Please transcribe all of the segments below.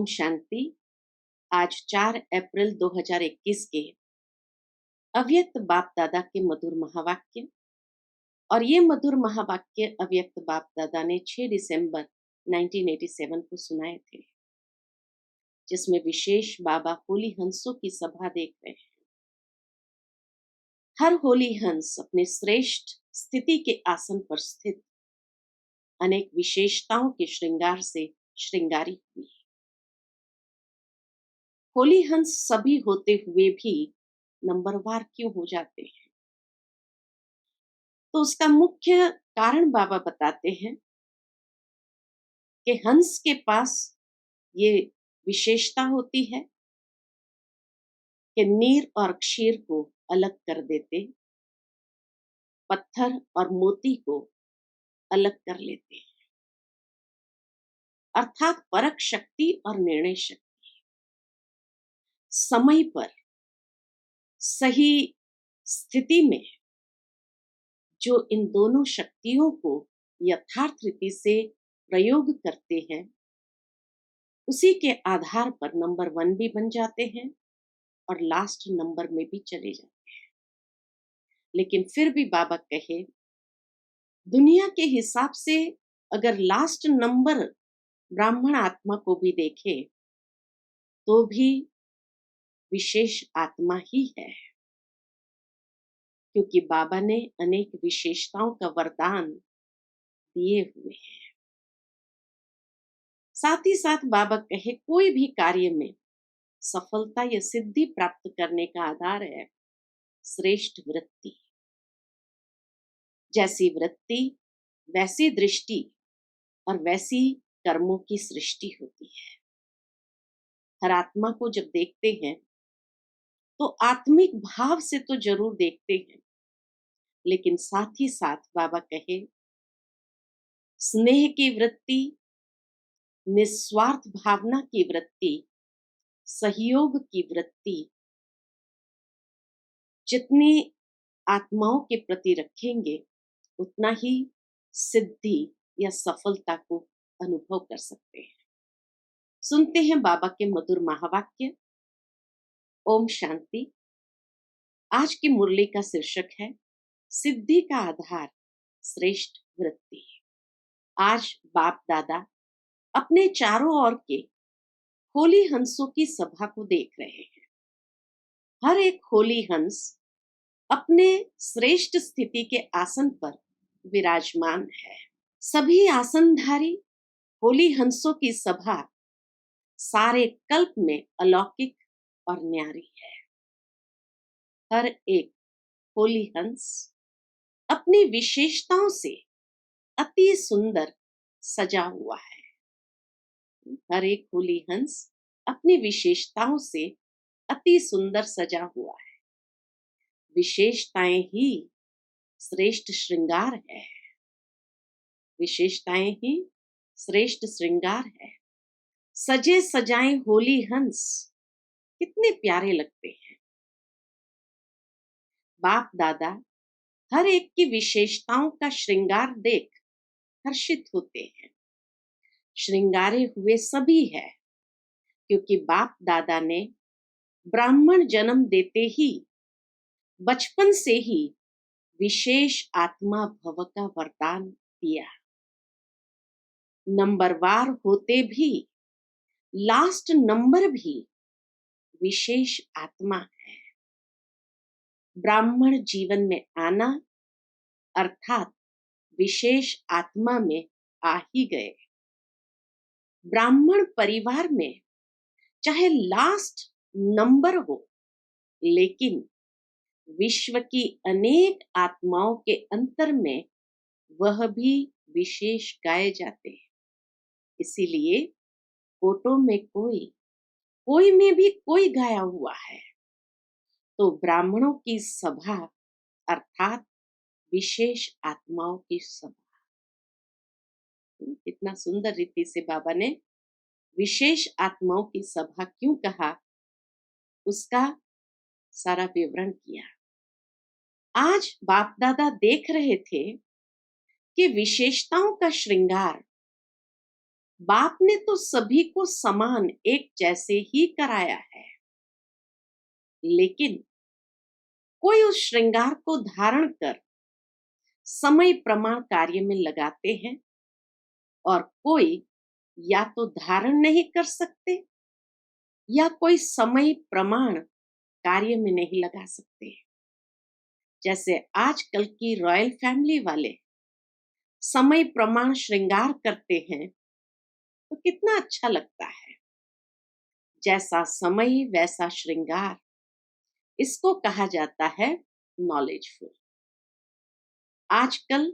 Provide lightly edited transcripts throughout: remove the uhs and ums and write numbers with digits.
ओम शांति। आज 4 अप्रैल 2021 के अव्यक्त बाप दादा के मधुर महावाक्य, और ये मधुर महावाक्य अव्यक्त बाप दादा ने 6 दिसंबर 1987 को सुनाए थे, जिसमें विशेष बाबा होली हंसों की सभा देख रहे हैं। हर होली हंस अपने श्रेष्ठ स्थिति के आसन पर स्थित अनेक विशेषताओं के श्रृंगार से श्रृंगारी हुई। होली हंस सभी होते हुए भी नंबरवार क्यों हो जाते हैं? तो उसका मुख्य कारण बाबा बताते हैं कि हंस के पास ये विशेषता होती है कि नीर और क्षीर को अलग कर देते, पत्थर और मोती को अलग कर लेते हैं, अर्थात परख शक्ति और निर्णय शक्ति। समय पर सही स्थिति में जो इन दोनों शक्तियों को यथार्थ रीति से प्रयोग करते हैं, उसी के आधार पर नंबर 1 भी बन जाते हैं और लास्ट नंबर में भी चले जाते हैं। लेकिन फिर भी बाबा कहे, दुनिया के हिसाब से अगर लास्ट नंबर ब्राह्मण आत्मा को भी देखे तो भी विशेष आत्मा ही है, क्योंकि बाबा ने अनेक विशेषताओं का वरदान दिए हुए हैं। साथ ही साथ बाबा कहे, कोई भी कार्य में सफलता या सिद्धि प्राप्त करने का आधार है श्रेष्ठ वृत्ति। जैसी वृत्ति वैसी दृष्टि और वैसी कर्मों की सृष्टि होती है। हर आत्मा को जब देखते हैं तो आत्मिक भाव से तो जरूर देखते हैं, लेकिन साथ ही साथ बाबा कहे, स्नेह की वृत्ति, निस्वार्थ भावना की वृत्ति, सहयोग की वृत्ति जितनी आत्माओं के प्रति रखेंगे, उतना ही सिद्धि या सफलता को अनुभव कर सकते हैं। सुनते हैं बाबा के मधुर महावाक्य। ओम शांति। आज की मुरली का शीर्षक है सिद्धि का आधार श्रेष्ठ वृत्ति। आज बाप दादा अपने चारों ओर के होली हंसों की सभा को देख रहे हैं। हर एक होली हंस अपने श्रेष्ठ स्थिति के आसन पर विराजमान है। सभी आसनधारी होली हंसों की सभा सारे कल्प में अलौकिक और न्यारी है। हर एक होली हंस अपनी विशेषताओं से अति सुंदर सजा हुआ है। हर एक होली हंस अपनी विशेषताओं से अति सुंदर सजा हुआ है। विशेषताएं ही श्रेष्ठ श्रृंगार है। विशेषताएं ही श्रेष्ठ श्रृंगार है। सजे सजाए होली हंस कितने प्यारे लगते हैं। बाप दादा हर एक की विशेषताओं का श्रृंगार देख हर्षित होते हैं। श्रृंगारे हुए सभी है, क्योंकि बाप दादा ने ब्राह्मण जन्म देते ही बचपन से ही विशेष आत्मा भव का वरदान दिया। नंबरवार होते भी लास्ट नंबर भी विशेष आत्मा है। ब्राह्मण जीवन में आना अर्थात विशेष आत्मा में आ ही गए। ब्राह्मण परिवार में चाहे लास्ट नंबर हो, लेकिन विश्व की अनेक आत्माओं के अंतर में वह भी विशेष गाए जाते हैं। इसीलिए फोटो में कोई में भी कोई गाया हुआ है। तो ब्राह्मणों की सभा अर्थात विशेष आत्माओं की सभा। कितना सुंदर रीति से बाबा ने विशेष आत्माओं की सभा क्यों कहा, उसका सारा विवरण किया। आज बाप दादा देख रहे थे कि विशेषताओं का श्रृंगार बाप ने तो सभी को समान एक जैसे ही कराया है, लेकिन कोई उस श्रृंगार को धारण कर समय प्रमाण कार्य में लगाते हैं और कोई या तो धारण नहीं कर सकते या कोई समय प्रमाण कार्य में नहीं लगा सकते। जैसे आजकल की रॉयल फैमिली वाले समय प्रमाण श्रृंगार करते हैं तो कितना अच्छा लगता है। जैसा समय वैसा श्रृंगार, इसको कहा जाता है नॉलेजफुल। आजकल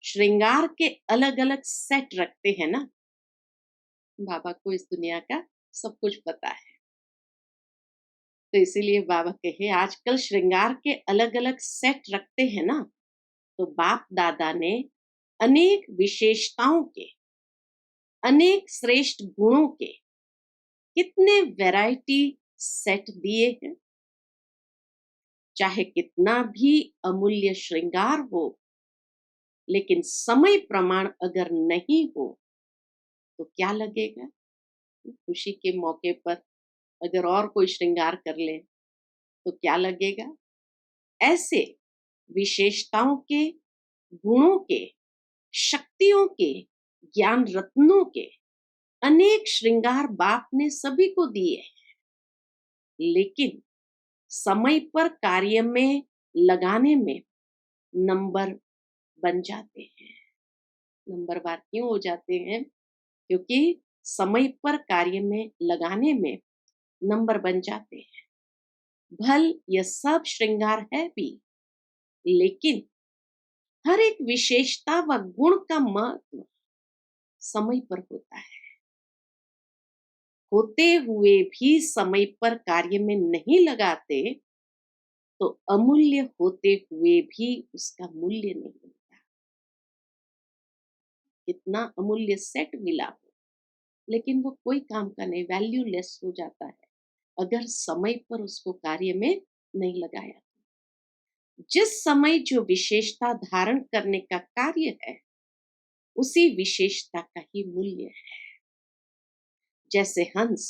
श्रृंगार के अलग अलग सेट रखते हैं ना। बाबा को इस दुनिया का सब कुछ पता है, तो इसीलिए बाबा कहे आजकल श्रृंगार के अलग अलग सेट रखते हैं ना। तो बाप दादा ने अनेक विशेषताओं के, अनेक श्रेष्ठ गुणों के कितने वैरायटी सेट दिए हैं। चाहे कितना भी अमूल्य श्रृंगार हो, लेकिन समय प्रमाण अगर नहीं हो तो क्या लगेगा। खुशी के मौके पर अगर और कोई श्रृंगार कर ले तो क्या लगेगा। ऐसे विशेषताओं के, गुणों के, शक्तियों के, ज्ञान रत्नों के अनेक श्रृंगार बाप ने सभी को दिए, लेकिन समय पर कार्य में लगाने में नंबर बन जाते हैं। नंबरवार क्यों हो जाते हैं? क्योंकि समय पर कार्य में लगाने में नंबर बन जाते हैं। भल यह सब श्रृंगार है भी, लेकिन हर एक विशेषता व गुण का महत्व समय पर होता है। होते हुए भी समय पर कार्य में नहीं लगाते तो अमूल्य होते हुए भी उसका मूल्य नहीं मिलता। कितना अमूल्य सेट मिला हो, लेकिन वो कोई काम का नहीं, वैल्यूलेस हो जाता है अगर समय पर उसको कार्य में नहीं लगाया। जिस समय जो विशेषता धारण करने का कार्य है, उसी विशेषता का ही मूल्य है। जैसे हंस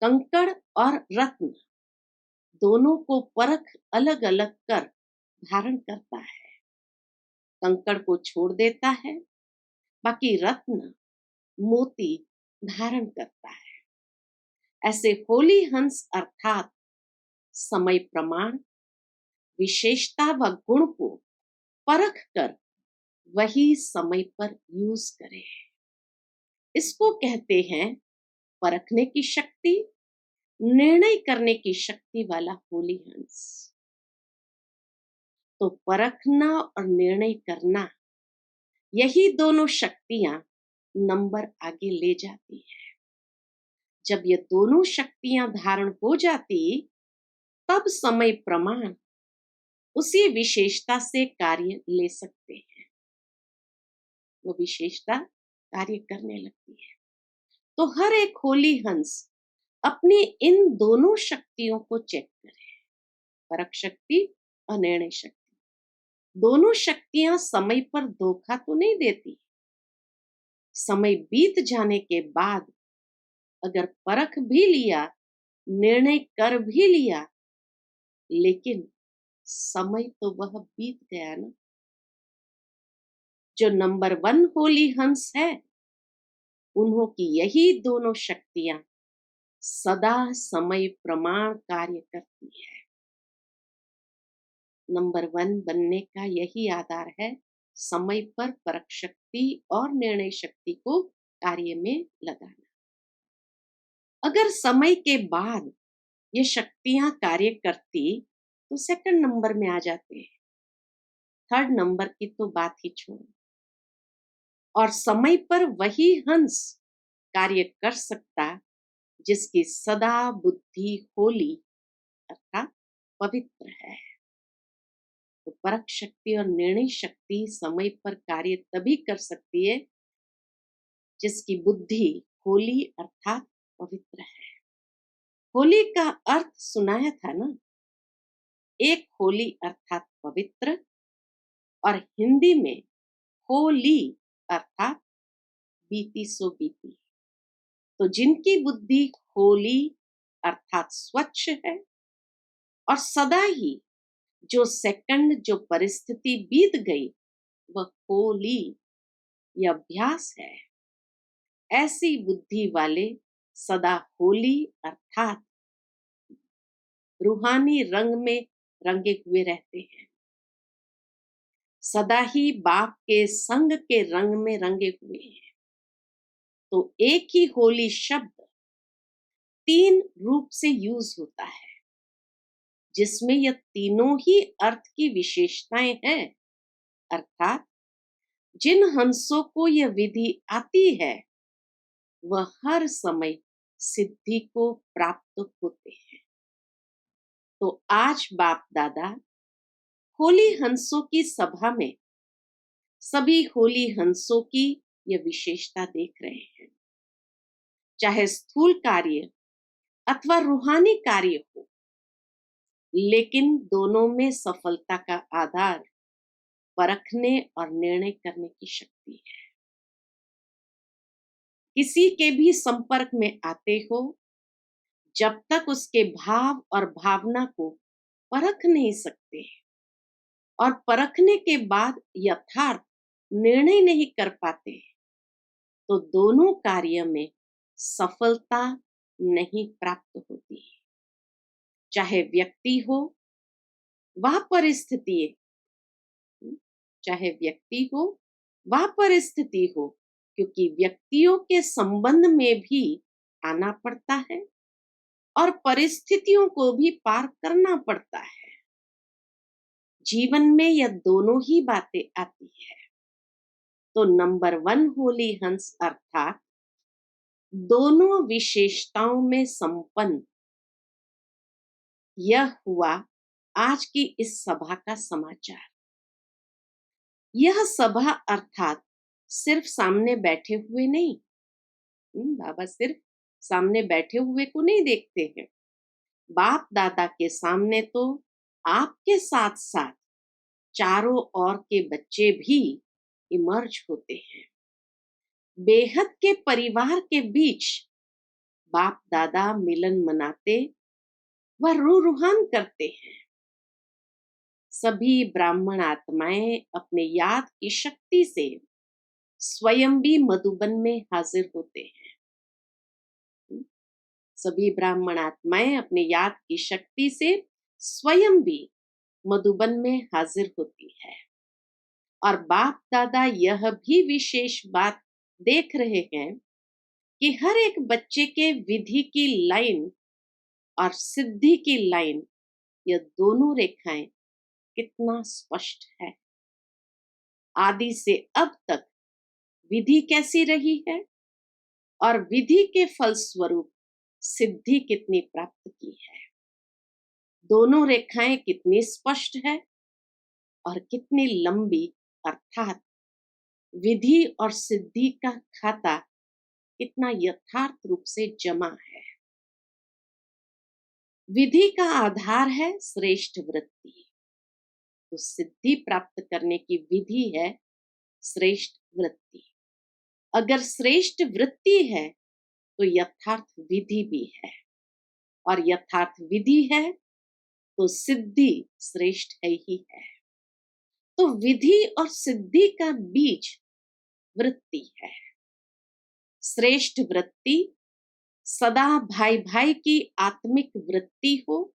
कंकड़ और रत्न दोनों को परख अलग अलग कर धारण करता है। कंकड़ को छोड़ देता है, बाकी रत्न मोती धारण करता है। ऐसे होली हंस अर्थात समय प्रमाण, विशेषता व गुण को परख कर वही समय पर यूज करे। इसको कहते हैं परखने की शक्ति, निर्णय करने की शक्ति वाला होली हंस। तो परखना और निर्णय करना, यही दोनों शक्तियां नंबर आगे ले जाती है। जब ये दोनों शक्तियां धारण हो जाती, तब समय प्रमाण उसी विशेषता से कार्य ले सकते हैं। वो विशेषता कार्य करने लगती है। तो हर एक होली हंस अपनी इन दोनों शक्तियों को चेक करे, परख शक्ति और निर्णय शक्ति। दोनों शक्तियां समय पर धोखा तो नहीं देती। समय बीत जाने के बाद अगर परख भी लिया, निर्णय कर भी लिया, लेकिन समय तो वह बीत गया ना। जो नंबर 1 होली हंस है, उन्हों की यही दोनों शक्तियां सदा समय प्रमाण कार्य करती है। नंबर 1 बनने का यही आधार है, समय पर परख शक्ति और निर्णय शक्ति को कार्य में लगाना। अगर समय के बाद ये शक्तियां कार्य करती तो सेकंड नंबर में आ जाते हैं। थर्ड नंबर की तो बात ही छोड़ो। और समय पर वही हंस कार्य कर सकता जिसकी सदा बुद्धि होली अर्थात पवित्र है। तो परख शक्ति और निर्णय शक्ति समय पर कार्य तभी कर सकती है जिसकी बुद्धि होली अर्थात पवित्र है। होली का अर्थ सुनाया था ना, एक होली अर्थात पवित्र, और हिंदी में होली अर्थात बीती सो बीती। तो जिनकी बुद्धि होली अर्थात स्वच्छ है और सदा ही जो सेकंड जो परिस्थिति बीत गई वह होली यह अभ्यास है, ऐसी बुद्धि वाले सदा होली अर्थात रूहानी रंग में रंगे हुए रहते हैं, सदा ही बाप के संग के रंग में रंगे हुए हैं। तो एक ही होली शब्द 3 रूप से यूज होता है, जिसमें यह तीनों ही अर्थ की विशेषताएं हैं। अर्थात जिन हंसों को यह विधि आती है वह हर समय सिद्धि को प्राप्त होते हैं। तो आज बाप दादा होली हंसों की सभा में सभी होली हंसों की यह विशेषता देख रहे हैं। चाहे स्थूल कार्य अथवा रूहानी कार्य हो, लेकिन दोनों में सफलता का आधार परखने और निर्णय करने की शक्ति है। किसी के भी संपर्क में आते हो, जब तक उसके भाव और भावना को परख नहीं सकते और परखने के बाद यथार्थ निर्णय नहीं कर पाते, तो दोनों कार्य में सफलता नहीं प्राप्त होती। चाहे व्यक्ति हो वह परिस्थिति, चाहे व्यक्ति हो वह परिस्थिति हो, क्योंकि व्यक्तियों के संबंध में भी आना पड़ता है और परिस्थितियों को भी पार करना पड़ता है। जीवन में यह दोनों ही बातें आती है। तो नंबर 1 होली हंस अर्थात दोनों विशेषताओं में संपन्न, यह हुआ आज की इस सभा का समाचार। यह सभा अर्थात सिर्फ सामने बैठे हुए नहीं, बाबा सिर्फ सामने बैठे हुए को नहीं देखते हैं। बाप दादा के सामने तो आपके साथ साथ चारों ओर के बच्चे भी इमर्ज होते हैं। बेहद के परिवार के बीच बाप दादा मिलन मनाते व रूहान करते हैं। सभी ब्राह्मण आत्माएं अपने याद की शक्ति से स्वयं भी मधुबन में हाजिर होते हैं। सभी ब्राह्मण आत्माएं अपने याद की शक्ति से स्वयं भी मधुबन में हाजिर होती है। और बाप दादा यह भी विशेष बात देख रहे हैं कि हर एक बच्चे के विधि की लाइन और सिद्धि की लाइन, यह दोनों रेखाएं कितना स्पष्ट है। आदि से अब तक विधि कैसी रही है और विधि के फलस्वरूप सिद्धि कितनी प्राप्त की है। दोनों रेखाएं कितनी स्पष्ट है और कितनी लंबी, अर्थात विधि और सिद्धि का खाता कितना यथार्थ रूप से जमा है। विधि का आधार है श्रेष्ठ वृत्ति, तो सिद्धि प्राप्त करने की विधि है श्रेष्ठ वृत्ति। अगर श्रेष्ठ वृत्ति है तो यथार्थ विधि भी है, और यथार्थ विधि है तो सिद्धि श्रेष्ठ है ही है। तो विधि और सिद्धि का बीज वृत्ति है। श्रेष्ठ वृत्ति सदा भाई भाई की आत्मिक वृत्ति हो,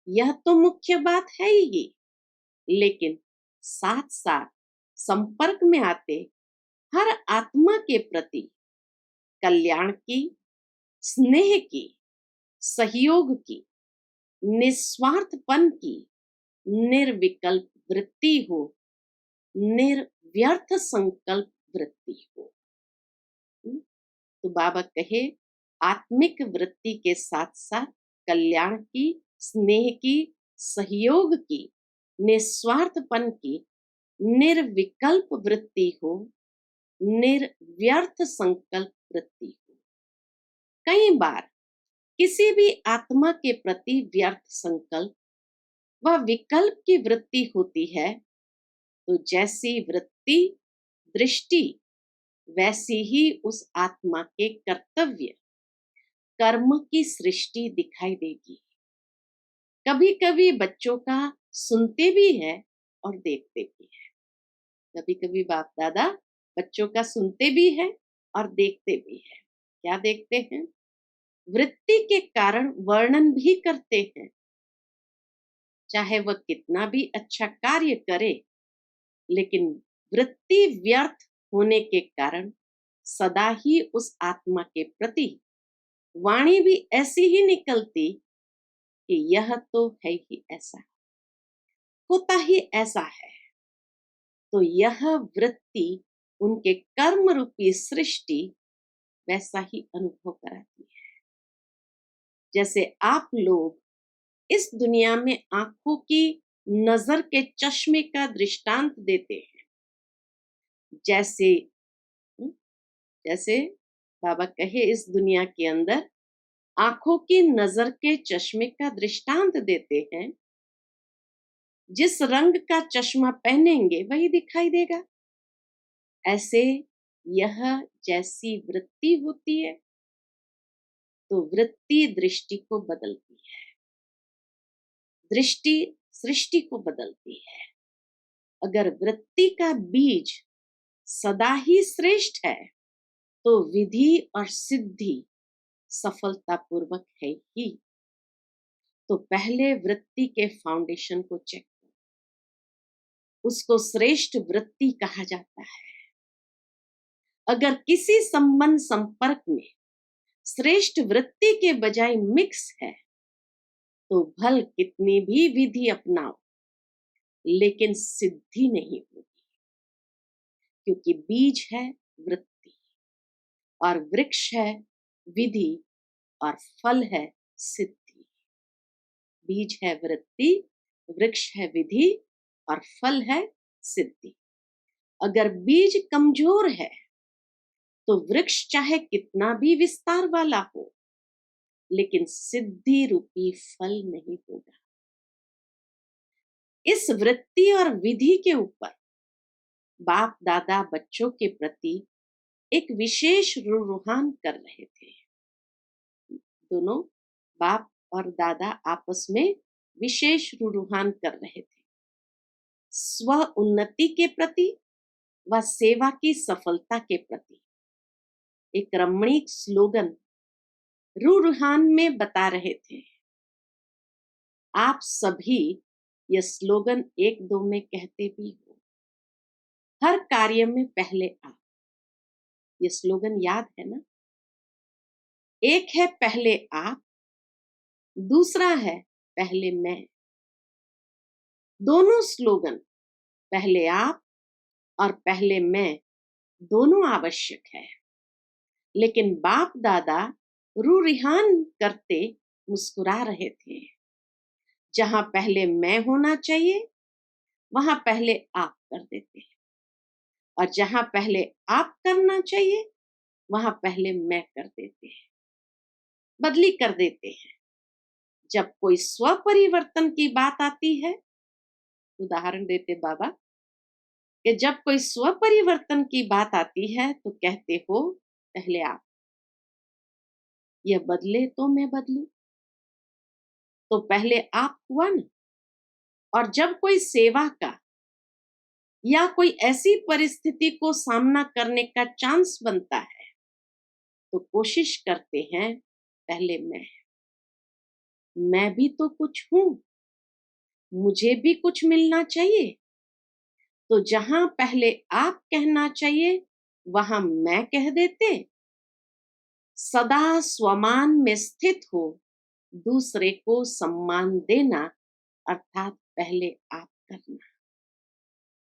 यह तो मुख्य बात है ही, लेकिन साथ साथ संपर्क में आते हर आत्मा के प्रति कल्याण की, स्नेह की, सहयोग की, निस्वार्थपन की निर्विकल्प वृत्ति हो, निर्व्यर्थ संकल्प वृत्ति हो। तो बाबा कहे आत्मिक वृत्ति के साथ साथ कल्याण की, स्नेह की, सहयोग की, निस्वार्थपन की निर्विकल्प वृत्ति हो, निर्व्यर्थ संकल्प वृत्ति हो। कई बार किसी भी आत्मा के प्रति व्यर्थ संकल्प व विकल्प की वृत्ति होती है, तो जैसी वृत्ति, दृष्टि वैसी ही उस आत्मा के कर्तव्य कर्म की सृष्टि दिखाई देगी। कभी कभी बच्चों का सुनते भी है और देखते भी है। कभी कभी बाप दादा बच्चों का सुनते भी है और देखते भी है। क्या देखते हैं? वृत्ति के कारण वर्णन भी करते हैं। चाहे वह कितना भी अच्छा कार्य करे, लेकिन वृत्ति व्यर्थ होने के कारण सदा ही उस आत्मा के प्रति वाणी भी ऐसी ही निकलती कि यह तो है ही ऐसा, होता ही ऐसा है। तो यह वृत्ति उनके कर्म रूपी सृष्टि वैसा ही अनुभव कराती है। जैसे आप लोग इस दुनिया में आंखों की नजर के चश्मे का दृष्टांत देते हैं। जैसे जैसे बाबा कहे इस दुनिया के अंदर आंखों की नजर के चश्मे का दृष्टांत देते हैं। जिस रंग का चश्मा पहनेंगे वही दिखाई देगा। ऐसे यह जैसी वृत्ति होती है तो वृत्ति दृष्टि को बदलती है, दृष्टि सृष्टि को बदलती है। अगर वृत्ति का बीज सदा ही श्रेष्ठ है तो विधि और सिद्धि सफलतापूर्वक है ही। तो पहले वृत्ति के फाउंडेशन को चेक करो, उसको श्रेष्ठ वृत्ति कहा जाता है। अगर किसी संबंध संपर्क में श्रेष्ठ वृत्ति के बजाय मिक्स है तो भल कितनी भी विधि अपनाओ लेकिन सिद्धि नहीं होगी, क्योंकि बीज है वृत्ति और वृक्ष है विधि और फल है सिद्धि। बीज है वृत्ति, वृक्ष है विधि और फल है सिद्धि। अगर बीज कमजोर है तो वृक्ष चाहे कितना भी विस्तार वाला हो लेकिन सिद्धि रूपी फल नहीं होगा। इस वृत्ति और विधि के ऊपर बाप दादा बच्चों के प्रति एक विशेष रुझान कर रहे थे। दोनों बाप और दादा आपस में विशेष रुझान कर रहे थे, स्व उन्नति के प्रति व सेवा की सफलता के प्रति। एक रमणीक स्लोगन रुझान में बता रहे थे। आप सभी यह स्लोगन एक दो में कहते भी हो, हर कार्य में पहले आप। ये स्लोगन याद है ना? एक है पहले आप, दूसरा है पहले मैं। दोनों स्लोगन पहले आप और पहले मैं दोनों आवश्यक है, लेकिन बाप दादा रुझान करते मुस्कुरा रहे थे। जहां पहले मैं होना चाहिए वहां पहले आप कर देते हैं, और जहां पहले आप करना चाहिए वहां पहले मैं कर देते हैं, बदली कर देते हैं। जब कोई स्व परिवर्तन की बात आती है, उदाहरण देते बाबा कि जब कोई स्व परिवर्तन की बात आती है तो कहते हो पहले आप। यह बदले तो मैं बदलूं, तो पहले आप हुआ ना। और जब कोई सेवा का या कोई ऐसी परिस्थिति को सामना करने का चांस बनता है तो कोशिश करते हैं पहले मैं भी तो कुछ हूं, मुझे भी कुछ मिलना चाहिए। तो जहां पहले आप कहना चाहिए वहां मैं कह देते। सदा स्वमान में स्थित हो दूसरे को सम्मान देना अर्थात पहले आप करना।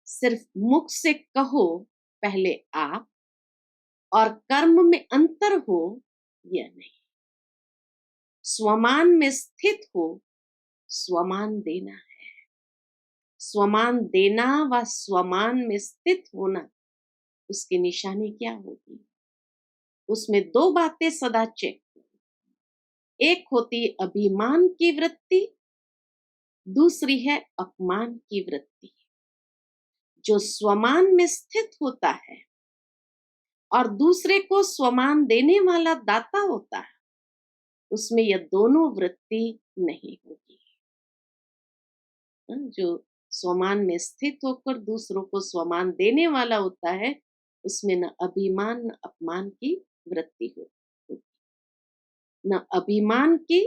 सिर्फ मुख से कहो पहले आप और कर्म में अंतर हो यह नहीं। स्वमान में स्थित हो स्वमान देना है। स्वमान देना व स्वमान में स्थित होना, उसकी निशानी क्या होगी? उसमें दो बातें सदा चेक। एक होती अभिमान की वृत्ति, दूसरी है अपमान की वृत्ति। जो स्वमान में स्थित होता है और दूसरे को स्वमान देने वाला दाता होता है, उसमें यह दोनों वृत्ति नहीं होगी। जो स्वमान में स्थित होकर दूसरों को स्वमान देने वाला होता है, उसमें न अभिमान न अपमान की वृत्ति होगी, न अभिमान की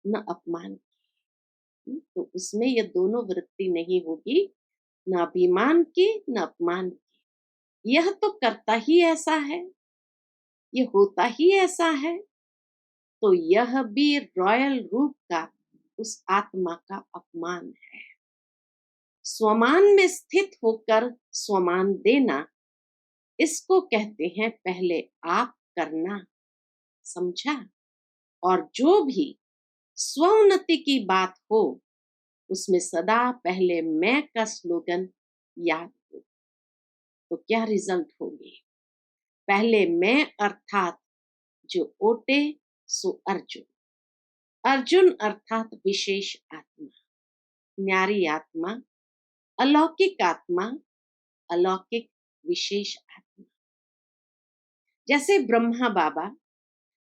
न अपमान की। तो उसमें ये दोनों वृत्ति नहीं होगी, न अभिमान की न अपमान की। यह तो करता ही ऐसा है, ये होता ही ऐसा है, तो यह भी रॉयल रूप का उस आत्मा का अपमान है। स्वमान में स्थित होकर स्वमान देना, इसको कहते हैं पहले आप करना, समझा। और जो भी स्वोन्नति की बात हो, उसमें सदा पहले मैं का स्लोगन याद हो, तो क्या रिजल्ट होगी? पहले मैं अर्थात जो ओटे सो अर्जुन, अर्जुन अर्थात विशेष आत्मा, न्यारी आत्मा, अलौकिक आत्मा, अलौकिक विशेष आत्मा। जैसे ब्रह्मा बाबा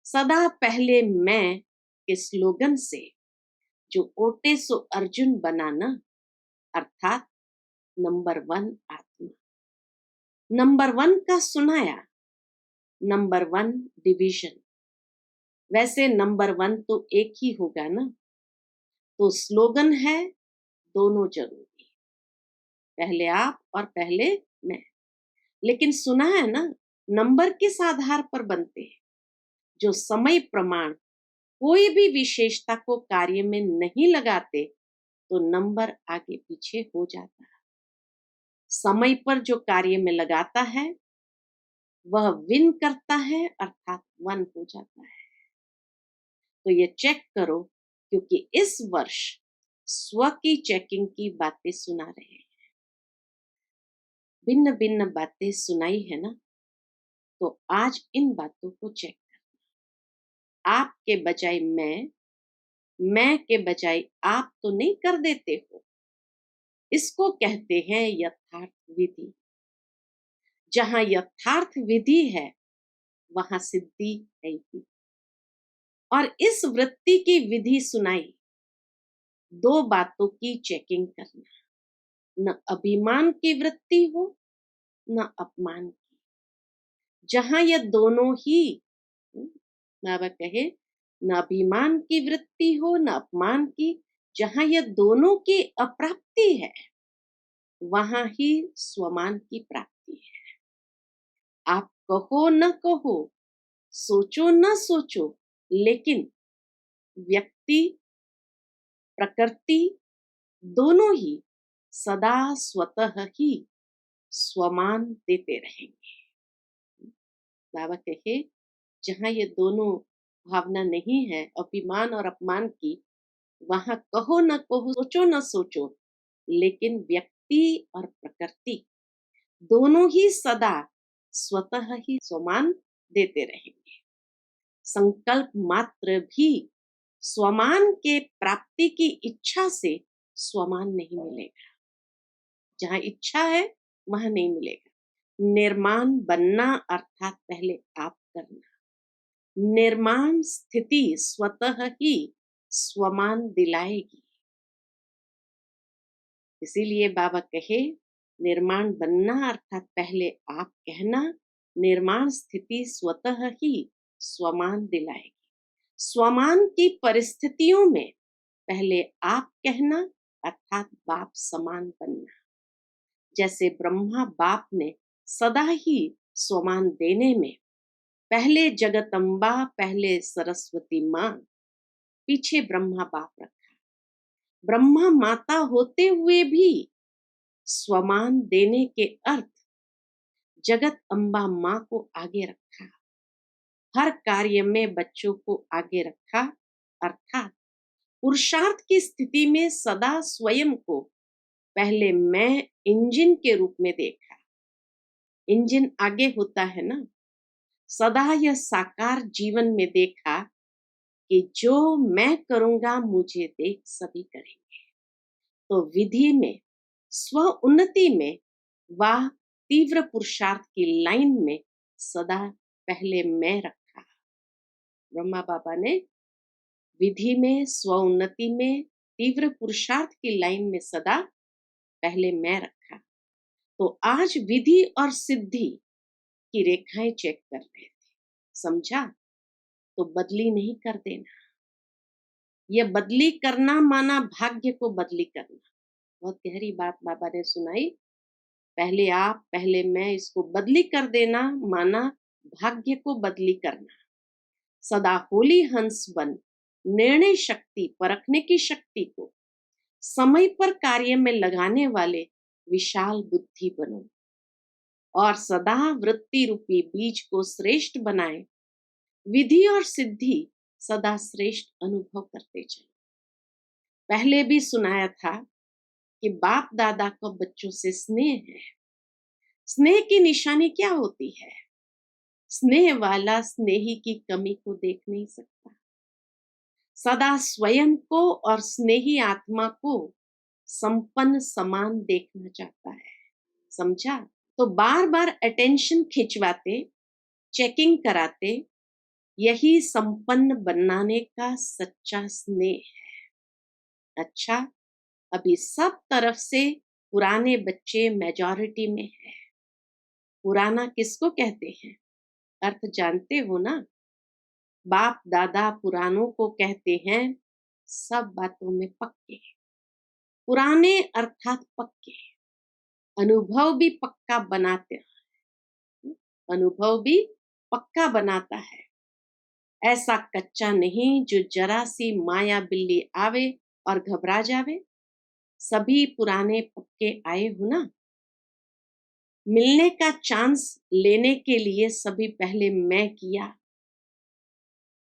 सदा पहले मैं के स्लोगन से जो ओटे सो अर्जुन बनाना, अर्थात नंबर 1 आत्मा, नंबर 1 का सुनाया, नंबर 1 डिवीजन। वैसे नंबर 1 तो एक ही होगा ना, तो स्लोगन है दोनों जरूरी, पहले आप और पहले मैं। लेकिन सुना है ना, नंबर किस आधार पर बनते हैं? जो समय प्रमाण कोई भी विशेषता को कार्य में नहीं लगाते, तो नंबर आगे पीछे हो जाता है। समय पर जो कार्य में लगाता है, वह विन करता है, अर्थात 1 हो जाता है। तो ये चेक करो, क्योंकि इस वर्ष स्व की चेकिंग की बातें सुना रहे हैं, भिन्न भिन्न बातें सुनाई है ना, तो आज इन बातों को चेक करना। आप के बजाय मैं के बजाय आप तो नहीं कर देते हो। इसको कहते हैं यथार्थ विधि। जहां यथार्थ विधि है, वहां सिद्धि है ही। और इस वृत्ति की विधि सुनाई, 2 बातों की चेकिंग करना, न अभिमान की वृत्ति हो न अपमान की। जहां यह दोनों ही, बाबा कहे, न अभिमान की वृत्ति हो न अपमान की, जहां यह दोनों की अप्राप्ति है, वहां ही स्वमान की प्राप्ति है। आप कहो न कहो, सोचो न सोचो, लेकिन व्यक्ति प्रकृति दोनों ही सदा स्वतः ही स्वमान देते रहेंगे। बाबा कहे, जहां ये दोनों भावना नहीं है, अभिमान और अपमान की, वहां कहो न कहो, सोचो न सोचो, लेकिन व्यक्ति और प्रकृति दोनों ही सदा स्वतः ही स्वमान देते रहेंगे। संकल्प मात्र भी स्वमान के प्राप्ति की इच्छा से स्वमान नहीं मिलेगा। जहां इच्छा है वहां नहीं मिलेगा। निर्माण बनना अर्थात पहले आप करना। निर्माण स्थिति स्वतः ही स्वमान दिलाएगी। इसीलिए बाबा कहे, निर्माण बनना अर्थात पहले आप कहना, निर्माण स्थिति स्वतः ही स्वमान दिलाएगी। स्वमान की परिस्थितियों में पहले आप कहना, अर्थात बाप समान बनना। जैसे ब्रह्मा बाप ने सदा ही स्वमान देने में पहले जगदम्बा, पहले सरस्वती माँ, पीछे ब्रह्मा बाप रखा। ब्रह्मा माता होते हुए भी स्वमान देने के अर्थ जगत अम्बा माँ को आगे रखा। हर कार्य में बच्चों को आगे रखा, अर्थात पुरुषार्थ की स्थिति में सदा स्वयं को पहले मैं इंजन के रूप में देखा। इंजन आगे होता है ना, सदा यह साकार जीवन में देखा कि जो मैं करूंगा मुझे देख सभी करेंगे। तो विधि में, स्व उन्नति में, वाह तीव्र पुरुषार्थ की लाइन में सदा पहले मैं रखा। ब्रह्मा बाबा ने विधि में, स्वउन्नति में, तीव्र पुरुषार्थ की लाइन में सदा पहले मैं रखा। तो आज विधि और सिद्धि की रेखाएं चेक कर रहे थे, समझा? तो बदली नहीं कर देना। यह बदली करना माना भाग्य को बदली करना। बहुत गहरी बात बाबा ने सुनाई। पहले आप, पहले मैं, इसको बदली कर देना माना भाग्य को बदली करना। सदा होली हंस बन निर्णय शक्ति, परखने की शक्ति को समय पर कार्य में लगाने वाले विशाल बुद्धि बनो और सदा वृत्ति रूपी बीज को श्रेष्ठ बनाए। विधि और सिद्धि सदा श्रेष्ठ अनुभव करते चलो। पहले भी सुनाया था कि बाप दादा का बच्चों से स्नेह है। स्नेह की निशानी क्या होती है? स्नेह वाला स्नेही की कमी को देख नहीं सकता, सदा स्वयं को और स्नेही आत्मा को संपन्न समान देखना चाहता है, समझा? तो बार बार अटेंशन खिंचवाते, चेकिंग कराते, यही संपन्न बनाने का सच्चा स्नेह है। अच्छा, अभी सब तरफ से पुराने बच्चे मेजॉरिटी में है। पुराना किसको कहते हैं? अर्थ जानते हो ना? बाप दादा पुरानों को कहते हैं सब बातों में पक्के। पुराने अर्थात पक्के। अनुभव भी पक्का बनाते हैं, अनुभव भी पक्का बनाता है। ऐसा कच्चा नहीं जो जरा सी माया बिल्ली आवे और घबरा जावे। सभी पुराने पक्के आए हो ना। मिलने का चांस लेने के लिए सभी पहले मैं किया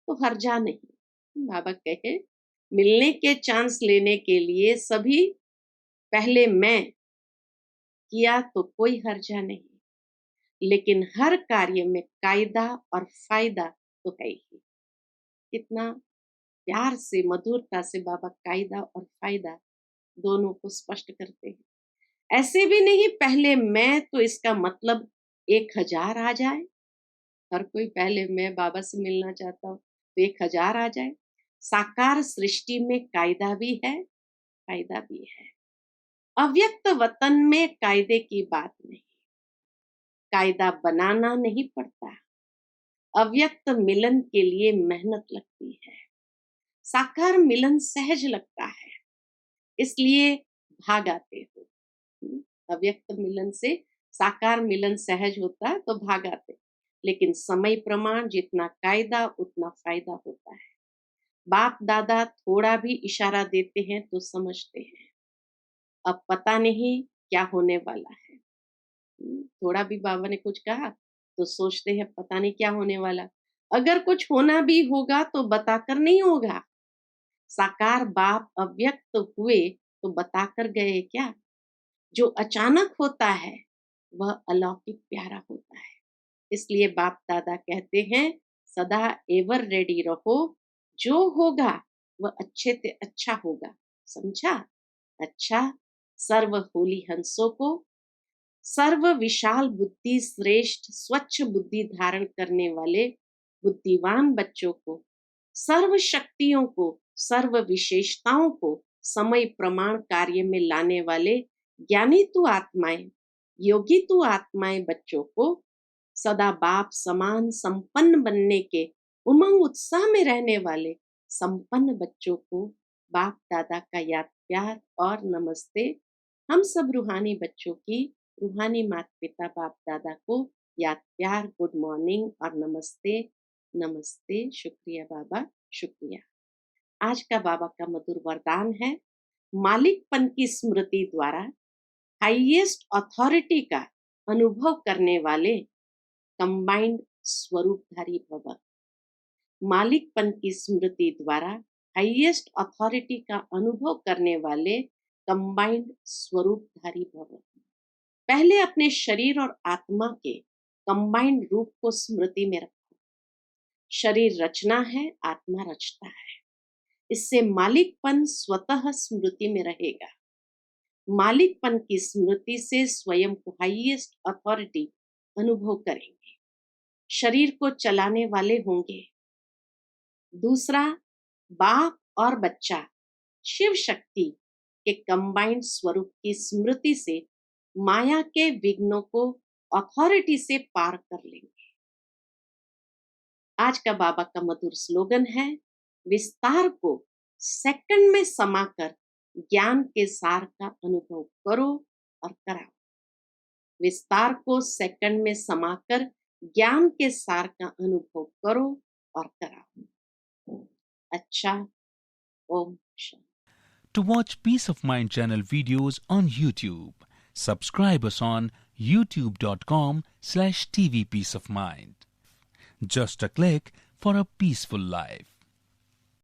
तो हर्जा नहीं। बाबा कहे मिलने के चांस लेने के लिए सभी पहले मैं किया तो कोई हर्जा नहीं, लेकिन हर कार्य में कायदा और फायदा तो है ही। कितना प्यार से, मधुरता से बाबा कायदा और फायदा दोनों को स्पष्ट करते हैं। ऐसे भी नहीं पहले मैं तो इसका मतलब 1000 आ जाए। हर कोई पहले मैं बाबा से मिलना चाहता हूँ तो 1000 आ जाए। साकार सृष्टि में कायदा भी है, फायदा भी है। अव्यक्त वतन में कायदे की बात नहीं, कायदा बनाना नहीं पड़ता। अव्यक्त मिलन के लिए मेहनत लगती है, साकार मिलन सहज लगता है, इसलिए भाग आते हो। अव्यक्त मिलन से साकार मिलन सहज होता है तो भाग आते, लेकिन समय प्रमाण जितना कायदा उतना फायदा होता है। बाप दादा थोड़ा भी इशारा देते हैं तो समझते हैं अब पता नहीं क्या होने वाला है। थोड़ा भी बाबा ने कुछ कहा तो सोचते हैं पता नहीं क्या होने वाला। अगर कुछ होना भी होगा तो बताकर नहीं होगा। साकार बाप अव्यक्त हुए तो बताकर गए क्या? जो अचानक होता है वह अलौकिक प्यारा होता है। इसलिए बाप दादा कहते हैं सदा एवर रेडी रहो, जो होगा वह अच्छे से अच्छा होगा, समझा? अच्छा, सर्व होली हंसों को, सर्व विशाल बुद्धि, श्रेष्ठ स्वच्छ बुद्धि धारण करने वाले बुद्धिमान बच्चों को, सर्व शक्तियों को, सर्व विशेषताओं को समय प्रमाण कार्य में लाने वाले ज्ञानी तु आत्माएं, योगी तु आत्माएं बच्चों को सदा बाप समान संपन्न बनने के उमंग उत्साह में रहने वाले संपन्न बच्चों को बाप दादा का याद प्यार और नमस्ते। हम सब रूहानी बच्चों की रूहानी माता पिता बाप दादा को याद प्यार, गुड मॉर्निंग और नमस्ते। नमस्ते, शुक्रिया बाबा, शुक्रिया। आज का बाबा का मधुर वरदान है, मालिकपन की स्मृति द्वारा हाईएस्ट अथॉरिटी का अनुभव करने वाले कंबाइंड स्वरूपधारी भव। मालिकपन की स्मृति द्वारा हाईएस्ट अथॉरिटी का अनुभव करने वाले कंबाइंड स्वरूपधारी भव। पहले अपने शरीर और आत्मा के कंबाइंड रूप को स्मृति में रखो। शरीर रचना है, आत्मा रचता है। इससे मालिकपन स्वतः स्मृति में रहेगा। मालिकपन की स्मृति से स्वयं को हाईएस्ट अथॉरिटी अनुभव करेंगे, शरीर को चलाने वाले होंगे। दूसरा, बाप और बच्चा शिव शक्ति के कंबाइंड स्वरूप की स्मृति से माया के विघ्नों को अथॉरिटी से पार कर लेंगे। आज का बाबा का मधुर स्लोगन है, विस्तार को सेकंड में समाकर ज्ञान के सार का अनुभव करो और कराओ। विस्तार को सेकंड में समाकर ज्ञान के सार का अनुभव करो और कराओ। अच्छा, Om Shanti. To watch Peace of Mind channel videos on YouTube, subscribe us on youtube.com/tvpeaceofmind. Just a click for a peaceful life.